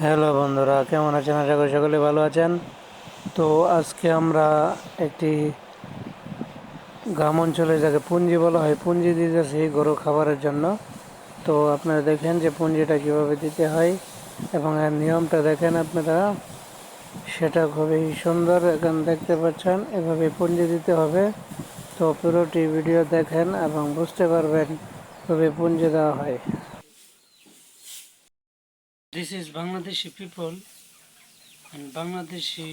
Hello বন্ধুরা, কেমন আছেন? আশা করি সকলে ভালো আছেন। তো আজকে আমরা একটি গ্রাম অঞ্চলে যাকে পুঞ্জি বলা হয়, পুঞ্জি দিতেছি গরু খাবারের জন্য। তো আপনারা দেখেন যে পুঞ্জিটা কিভাবে দিতে হয় এবং এর নিয়মটা দেখেন আপনারা, সেটা খুবই সুন্দর। এখন দেখতে পাচ্ছেন এভাবে পুঞ্জি দিতে হবে। তো পুরোটি ভিডিও দেখেন এবং বুঝতে পারবেন কিভাবে পুঞ্জি দেওয়া হয়। This is Bangladeshi people and Bangladeshi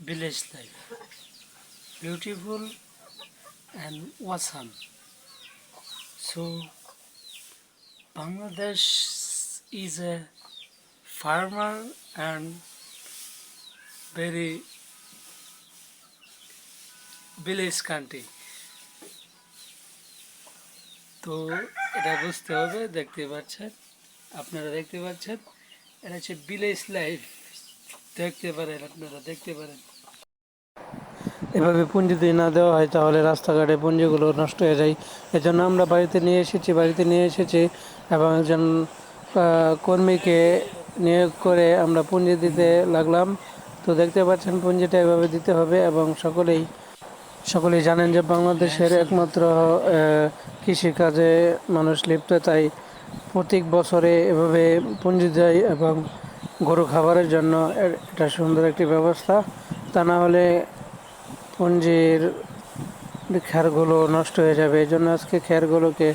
village life. Beautiful and awesome. So Bangladesh is a farmer and very village country. তো এটা বুঝতে হবে। দেখতে পাচ্ছেন, আপনারা দেখতে পাচ্ছেন, এটা হচ্ছে ভিলেজ লাইফ। দেখতে পারেন, আপনারা দেখতে পারেন। এভাবে পুঞ্জি যদি না দেওয়া হয় তাহলে রাস্তাঘাটে পুঞ্জিগুলো নষ্ট হয়ে যায়। এজন্য আমরা বাড়িতে নিয়ে এসেছি এবং একজন কর্মীকে নিয়োগ করে আমরা পুঞ্জি দিতে লাগলাম। তো দেখতে পাচ্ছেন পুঞ্জিটা এভাবে দিতে হবে এবং সকলেই জানেন যে বাংলাদেশের একমাত্র কৃষিকাজে মানুষ লিপ্ত, তাই প্রত্যেক বছরে এভাবে পুঞ্জি দেয় এবং গরু খাবারের জন্য এটা সুন্দর একটি ব্যবস্থা। তা না হলে পুঞ্জির খ্যারগুলো নষ্ট হয়ে যাবে। এই জন্য আজকে খ্যারগুলোকে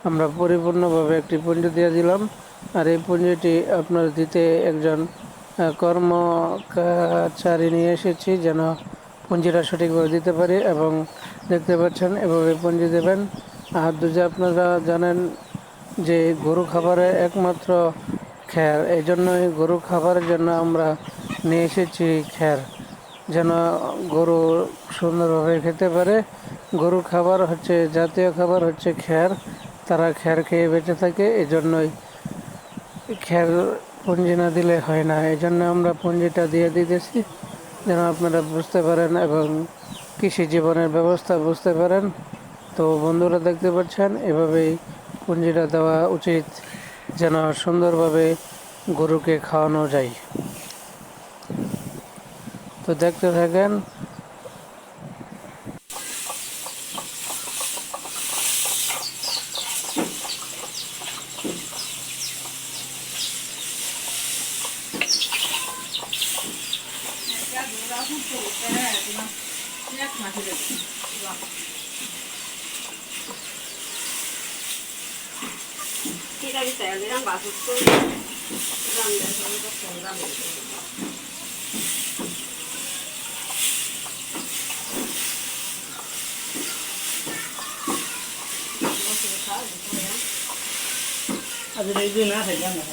আমরা পরিপূর্ণভাবে একটি পুঞ্জি দিয়ে দিলাম। আর এই পুঞ্জিটি আপনার দিতে একজন কর্মচারী নিয়ে এসেছি যেন পুঞ্জিটা সঠিকভাবে দিতে পারি। এবং দেখতে পাচ্ছেন এভাবে পুঞ্জি দেবেন। আর যদি আপনারা জানেন যে গরু খাবারের একমাত্র খ্যার, এই জন্যই গরু খাবারের জন্য আমরা নিয়ে এসেছি খ্যার, যেন গরু সুন্দরভাবে খেতে পারে। গরু খাবার হচ্ছে, জাতীয় খাবার হচ্ছে খ্যার। তারা খ্যার খেয়ে বেঁচে থাকে, এই জন্যই খ্যার পুঞ্জি না দিলে হয় না। এই জন্য আমরা পুঞ্জিটা দিয়ে দিতেছি যেন আপনারা বুঝতে পারেন এবং কৃষি জীবনের ব্যবস্থা বুঝতে পারেন। তো বন্ধুরা দেখতে পাচ্ছেন এভাবেই পুঞ্জিটা দেওয়া উচিত যেন সুন্দরভাবে গরুকে খাওয়ানো যায়। তো দেখতে থাকেন। Kita bisa ya, bilang bagus tuh. Ram dan ram. Ada itu na saja nggak?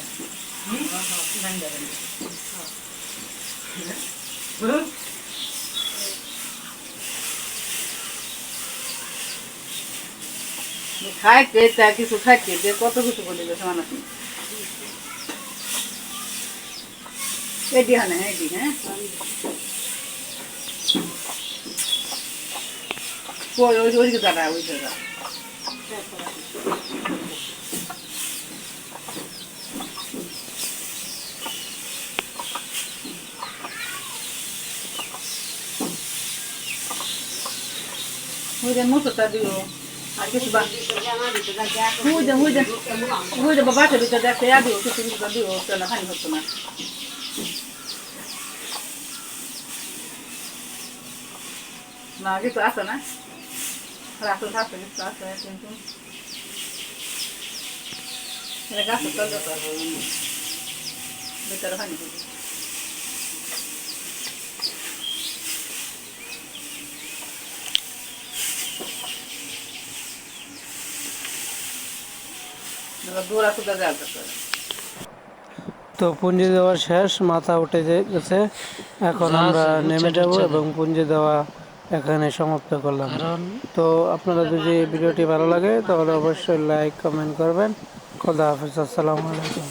খাইতে তা কিছু খাইতে যে কত কিছু বলে গেছে মানুষ এটি হয় না এটি হ্যাঁ ওই ওই ওই দাদা ওই দাদা ওই যে মোটরটা দিও আর কিছু বুঝে বাবাটা ভিতরে দেখতে দিও কিছু দিও না খানি হতো না না কিছু আসে না রাখো থাকতে কিছু আসে কিন্তু গাছ ভিতরে খানি তো পুঞ্জি দেওয়া শেষ, মাথা উঠে গেছে। এখন আমরা নেমে যাব এবং পুঞ্জি দেওয়া এখানে সমাপ্ত করলাম। তো আপনারা যদি ভিডিওটি ভালো লাগে তাহলে অবশ্যই লাইক কমেন্ট করবেন। খোদা হাফেজ, আসসালামু আলাইকুম।